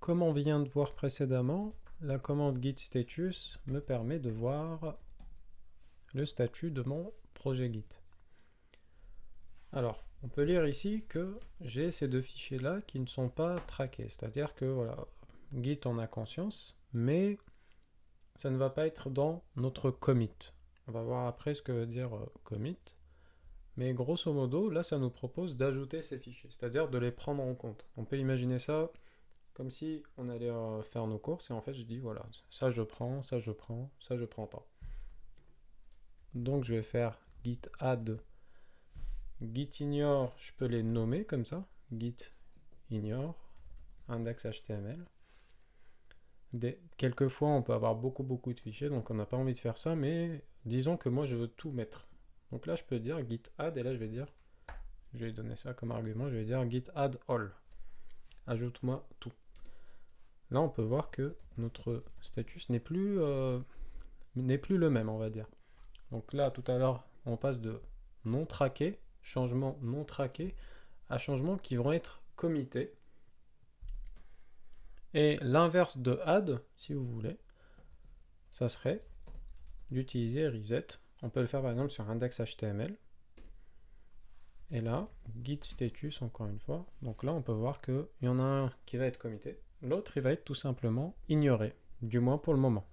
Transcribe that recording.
comme on vient de voir précédemment, la commande git status me permet de voir le statut de mon projet Git. Alors, on peut lire ici que j'ai ces deux fichiers-là qui ne sont pas traqués, c'est-à-dire que voilà, Git en a conscience, mais ça ne va pas être dans notre commit. On va voir après ce que veut dire commit, mais grosso modo, là, ça nous propose d'ajouter ces fichiers, c'est-à-dire de les prendre en compte. On peut imaginer ça comme si on allait faire nos courses, et en fait, je dis, voilà, ça je prends, ça je prends, ça je prends pas. Donc, je vais faire git add, git ignore, je peux les nommer comme ça, git ignore, index.html. Quelquefois, on peut avoir beaucoup de fichiers, donc on n'a pas envie de faire ça, mais disons que moi, je veux tout mettre. Donc là, je peux dire git add, et là, je vais donner ça comme argument, je vais dire git add all. Ajoute-moi tout. Là, on peut voir que notre status n'est plus le même, on va dire. Donc là, tout à l'heure, on passe de non traqué, changement non traqué, à changements qui vont être committés. Et l'inverse de add, si vous voulez, ça serait d'utiliser reset. On peut le faire par exemple sur index.html. Et là, git status encore une fois. Donc là, on peut voir qu'il y en a un qui va être commité. L'autre, il va être tout simplement ignoré, du moins pour le moment.